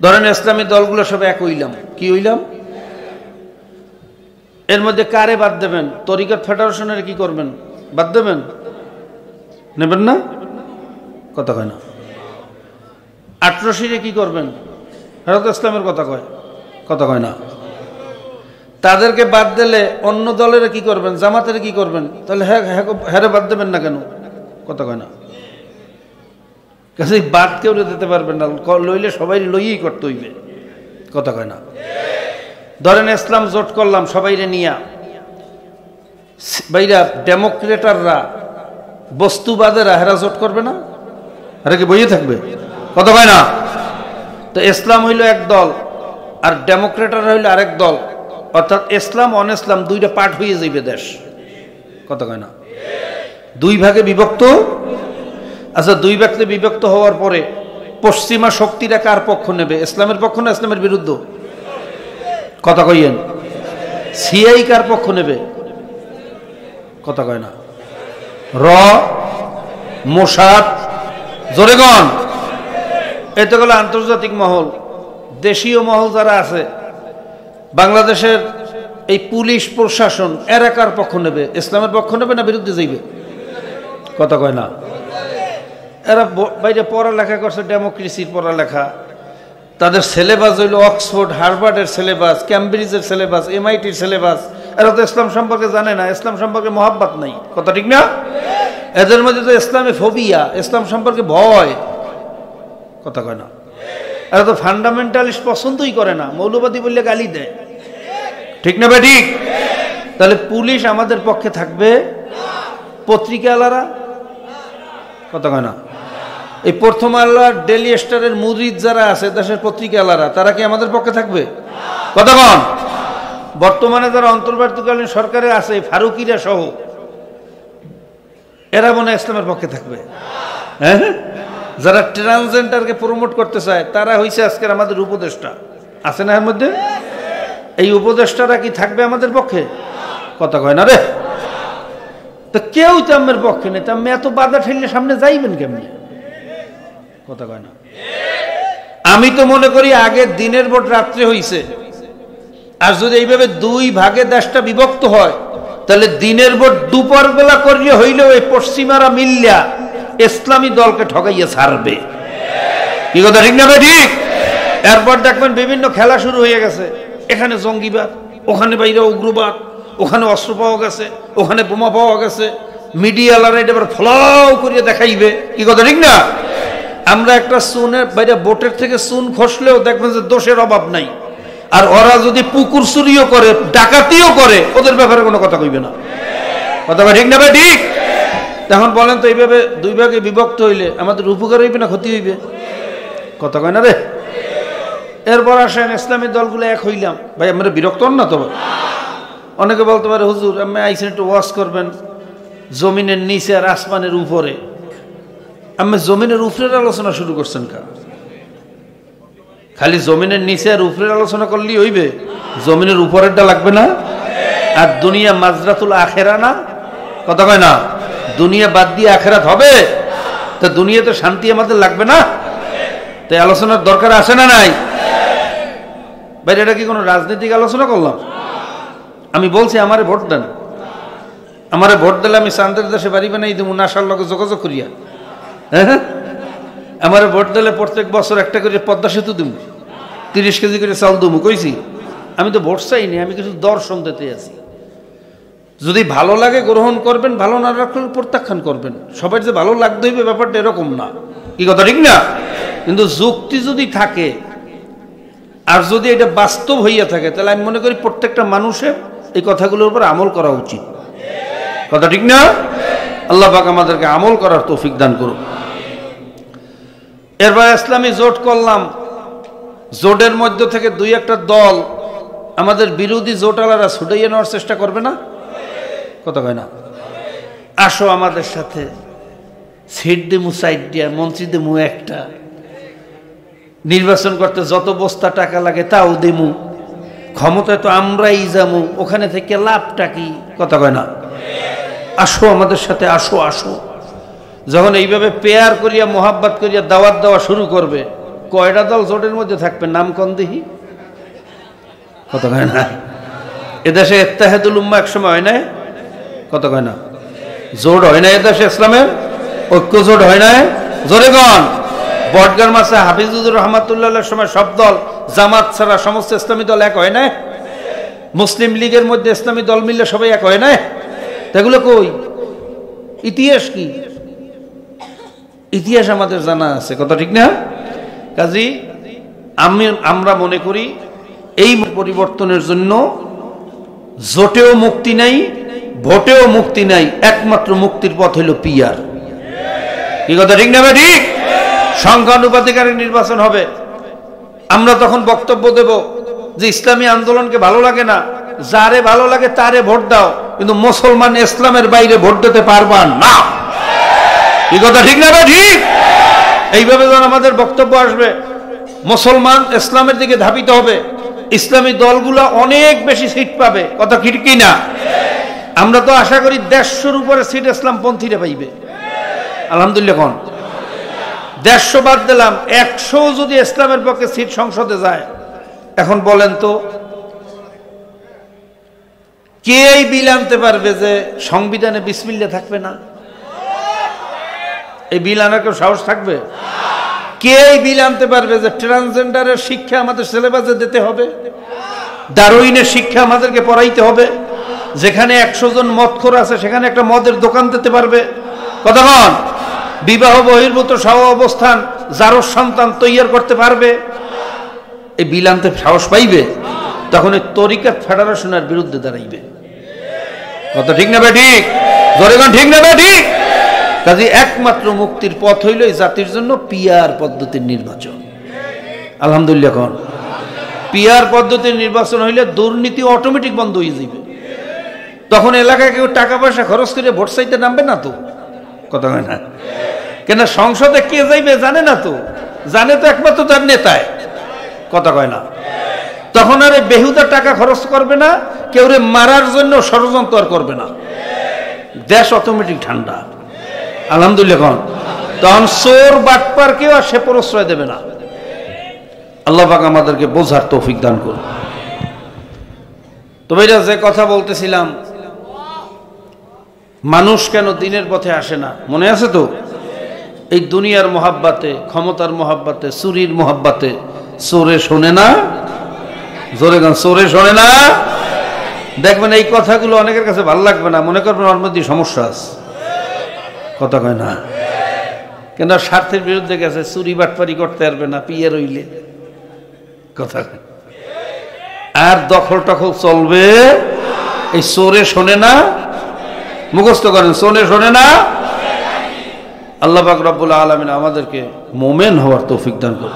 ধরেন ইসলামী দলগুলো সব এক হইলাম, কি হইলাম? এর মধ্যে কারে বাদ দেবেন? তরিকত ফেডারেশনের কি করবেন? বাদ দেবেন? নেবেন না? কথা কয় না। আটরশিরে কি করবেন? হেরাত ইসলামের কথা কয়, কথা কয় না। তাদেরকে বাদ দিলে অন্য দলের কি করবেন? জামাতের কি করবেন? তাহলে হ্যাঁ বাদ দেবেন না কেন? কথা কয় না। কাজে বাদ কেউ দিতে পারবেন না, লইলে সবাই লইয়েই করতে হইবে, কথা কয় না। ধরেন ইসলাম জোট করলাম সবাইরে নিয়া, বাইরা ডেমোক্রেটাররা বস্তুবাদেরা হেরা জোট করবে না? হেরা কি বইয়ে থাকবে? কথা কয় না। তো ইসলাম হইল এক দল আর ডেমোক্রেটাররা হইল আরেক দল, অর্থাৎ ইসলাম অন ইসলাম দুইটা পার্ট হয়ে যাইবে দেশ, কথা কয় না। দুই ভাগে বিভক্ত। আচ্ছা, দুই ভাগে বিভক্ত হওয়ার পরে পশ্চিমা শক্তিরা কার পক্ষ নেবে? ইসলামের পক্ষ না ইসলামের বিরুদ্ধ? কথা কইয়েন। সিআই কার পক্ষ নেবে? কথা কয় না। মোসাদ, জোরেগণ। এতে গেল আন্তর্জাতিক মহল। দেশীয় মহল যারা আছে, বাংলাদেশের এই পুলিশ প্রশাসন, এরা কার পক্ষ নেবে? ইসলামের পক্ষ নেবে না বিরুদ্ধে যাইবে? কথা কয় না। এরা বাইরে পড়ালেখা করছে, ডেমোক্রেসির পড়ালেখা, তাদের সিলেবাস হইল অক্সফোর্ড হার্ভার্ডের সিলেবাস, ক্যামব্রিজের সিলেবাস, এমআইটির সিলেবাস। এরা তো ইসলাম সম্পর্কে জানে না, ইসলাম সম্পর্কে মহাব্বত নাই, কথা ঠিক না? এদের মধ্যে তো ইসলামে ফোবিয়া, ইসলাম সম্পর্কে ভয়, কথা কয় না। এরা তো ফান্ডামেন্টালিস্ট পছন্দই করে না, মৌলবাদী বললে গালি দেয়, ঠিক না ভাই? ঠিক। তাহলে পুলিশ আমাদের পক্ষে থাকবে, পত্রিকাওয়ালারা, কথা কয় না। এই প্রথম আল্লাহ ডেলি স্টারের মুরিদ যারা আছে, দেশের পত্রিকাওয়ালারা, তারা কি আমাদের পক্ষে থাকবে? কথা কন। বর্তমানে যারা অন্তর্বর্তীকালীন সরকারে আছে, ফারুকিরা সহ, এরা মনে হয় ইসলামের পক্ষে থাকবে। হ্যাঁ, যারা ট্রান্সজেন্ডারকে প্রমোট করতে চায়, তারা হইছে আজকের আমাদের উপদেষ্টা, আছে না এর মধ্যে? এই উপদেষ্টারা কি থাকবে আমাদের পক্ষে? কথা কয় না রে। তো কেউ তো আমার পক্ষে নেই, তা আমি এত বাধা ঠেললে সামনে যাইবেন কেমনি? কথা কয় না। আমি তো মনে করি আগে দিনের ভোট রাত্রে হইছে, আর যদি এইভাবে দুই ভাগে দেশটা বিভক্ত হয়, তাহলে দিনের ভোট দুপুর বেলা করিয়ে হইলেও এই পশ্চিমারা মিল্লা ইসলামী দলকে ঠকাইয়া ছাড়বে, কি কথা ঠিক না ভাই? ঠিক। এরপর দেখবেন বিভিন্ন খেলা শুরু হয়ে গেছে, এখানে জঙ্গিবাদ, ওখানে বাইরে উগ্রবাদ, ওখানে অস্ত্র পাওয়া গেছে, ওখানে বোমা পাওয়া গেছে, মিডিয়ালারা এটা এবার ফলাও করিয়ে দেখাইবে, কি কথা ঠিক না? আমরা একটা চুনের বাইরে বোটের থেকে চুন খসলেও দেখবেন যে দোষের অভাব নাই, আর ওরা যদি পুকুর চুরিও করে, ডাকাতিও করে, ওদের ব্যাপারে কোনো কথা কইবে না, কথা ঠিক না ভাই? ঠিক। এখন বলেন তো, এইভাবে দুই ভাগে বিভক্ত হইলে আমাদের উপকার হইবে না ক্ষতি হইবে? কথা কয় না রে। এরপর আসেন ইসলামী দলগুলো এক হইলাম, ভাই আমরা বিরক্ত হন না তো? অনেকে বলতে পারে, হুজুর আমি আইসেন একটু ওয়াজ করবেন জমিনের নিচে আর আসমানের উপরে। আমি জমিনের উপরের আলোচনা শুরু করছেন কা? খালি জমিনের নিচে আর উপরের আলোচনা করলেই হইবে? জমিনের উপরেরটা লাগবে না? আর দুনিয়া মাজরাতুল আখেরা না, কথা কয় না? দুনিয়া বাদ দিয়ে আখেরাত হবে, তো দুনিয়াতে শান্তি আমাদের লাগবে না? তো আলোচনার দরকার আছে না নাই? ভাই এটা কি কোনো রাজনৈতিক আলোচনা করলাম? আমি বলছি আমারে ভোট দেন, আমারে ভোট দিলে আমি চান্দের দেশে বাড়ি বানাই দেবো, নাসার লগে যোগাযোগ করিয়া। হ্যাঁ, আমার ভোট দিলে প্রত্যেক বছর একটা করে পদ্মা সেতু দেবো, 30 কেজি করে চাল দেবো, কইছি? আমি তো ভোট চাইনি, আমি কিছু দর্শন দিতে আছি। যদি ভালো লাগে গ্রহণ করবেন, ভালো না রাখলে প্রত্যাখ্যান করবেন। সবার যে ভালো লাগতে হইবে ব্যাপারটা এরকম না, কি কথা ঠিক না? কিন্তু যুক্তি যদি থাকে আর যদি এটা বাস্তব হইয়া থাকে, তাহলে আমি মনে করি প্রত্যেকটা মানুষের এই কথাগুলোর উপর আমল করা উচিত, কথা ঠিক না? আল্লাহ পাক আমাদেরকে আমল করার তৌফিক দান করুন। এরপর ইসলামী জোট করলাম, জোটের মধ্য থেকে দুই একটা দল আমাদের বিরোধী জোটালারা ছুটাইয়ে নেওয়ার চেষ্টা করবে না, কথা কয় না? আসো আমাদের সাথে, সিট দিমু 4টা, মন্ত্রী দিমু 1টা, নির্বাচন করতে যত বস্তা টাকা লাগে তাও দিমু, ক্ষমতায় তো আমরাই যামু, ওখানে থেকে লাভটা কি, কথা কয় না? আসো আমাদের সাথে, আসো আসো। যখন এইভাবে পেয়ার করিয়া মোহাব্বত করিয়া দাওয়াত দেওয়া শুরু করবে, কয়টা দল জোটের মধ্যে থাকবে নাম কোন দেখি? কত কয় না? এদেশে ইত্তেহাদুল উম্মাহ একসময় হয় না? কত কয় না? জোট হয় না এদেশে, ইসলামের ঐক্য জোট হয় না? জোরে গণ। বটগার মাসে হাফিজুর রহমাতুল্লাহর সময় সব দল জামাত ছাড়া সমস্ত ইসলামী দল এক হয় না? মুসলিম লীগের মধ্যে ইসলামী দল মিললে সবাই এক হয় না? এগুলো কই? ইতিহাস কি? ইতিহাস আমাদের জানা আছে, কথা ঠিক না? কাজী আমরা মনে করি এই পরিবর্তনের জন্য জোটেও মুক্তি নাই, ভোটেও মুক্তি নাই, একমাত্র মুক্তির পথ হলো পিআর। কি কথা ঠিক না? ঠিক। সংখ্যানুপাতিক নির্বাচন হবে। আমরা তখন বক্তব্য দেব যে ইসলামী আন্দোলনকে ভালো লাগে না, যারে ভালো লাগে তারে ভোট দাও, কিন্তু মুসলমান ইসলামের বাইরে ভোট দিতে পারবা না। কি কথা ঠিক না? ঠিক। এইভাবে যখন আমাদের বক্তব্য আসবে, মুসলমান ইসলামের দিকে ধাবিত হবে, ইসলামী দলগুলো অনেক বেশি সিট পাবে, কথা ঠিক কি না? আমরা তো আশা করি 150-র উপরে সিট ইসলামপন্থীরা পাইবে, আলহামদুলিল্লাহ। কোন 150 বাদ দিলাম, 100 যদি ইসলামের পক্ষে সিট সংসদে যায়, এখন বলেন তো কে এই বিল আনতে পারবে যে সংবিধানে বিসমিল্লাহ থাকবে না? এই বিল আনার কেউ সাহস থাকবে? কে এই বিল আনতে পারবে যে ট্রান্সজেন্ডারের শিক্ষা আমাদের সিলেবাসে দিতে হবে, ডারউইনের শিক্ষা আমাদেরকে পড়াইতে হবে, যেখানে 100 জন মদখোর আছে সেখানে একটা মদের দোকান দিতে পারবে? কতক্ষণ বিবাহ বহির্ভূত সহ অবস্থান যারো সন্তান তৈরি করতে পারবে? এই বিল আনতে সাহস পাইবে? তখন এই তরিকাত ফেডারেশনের বিরুদ্ধে দাঁড়াইবে, কত ঠিক না? ঠিক। জোরেগণ ঠিক না? ঠিক। কাজে একমাত্র মুক্তির পথ হইল এই জাতির জন্য পিআর পদ্ধতির নির্বাচন, আলহামদুলিল্লাহ। কোন পিআর পদ্ধতির নির্বাচন হইলে দুর্নীতি অটোমেটিক বন্ধ হয়ে যাবে। তখন এলাকায় কেউ টাকা পয়সা খরচ করে ভোট চাইতে নামবে না তো, কথা হয় না? কেন সংসদে কে যাইবে জানে না তো, জানে তো একমাত্র তার নেতায়, কথা কয় না? তখন আর বেহুদা টাকা খরচ করবে না, কেউ রে মারার জন্য ষড়যন্ত্র আর করবে না, দেশ অটোমেটিক ঠান্ডা, আলহামদুলিল্লাহ। কোন তখন চোর বাটপার কেউ আর সে প্রশ্রয় দেবে না। আল্লাহ পাক আমাদেরকে বোঝার তৌফিক দান করুন। তবে এটা যে কথা বলতেছিলাম, মানুষ কেন দিনের পথে আসে না, মনে আছে তো? এই দুনিয়ার মোহাব্বাতে, ক্ষমতার মোহাব্বাতে, চুরির মোহাব্বাতে চোরে শোনে না। জোরে গান, চোরে শোনে না। দেখবেন এই কথাগুলো অনেকের কাছে ভালো লাগবে না, মনে করবেন ওর মধ্যে সমস্যা আছে, কথা কয় না? কেন স্বার্থের বিরুদ্ধে গেছে, চুরি বাটপারি করতে পারবে না পিয়ে রইলে, কথা কয়। আর দখল টখল চলবে, এই চোরে শোনে না, মুখস্থ করেন, চোরে শোনে না। আল্লাহ পাক রব্বুল আলামিন আমাদেরকে মোমেন হওয়ার তৌফিক দান করুন।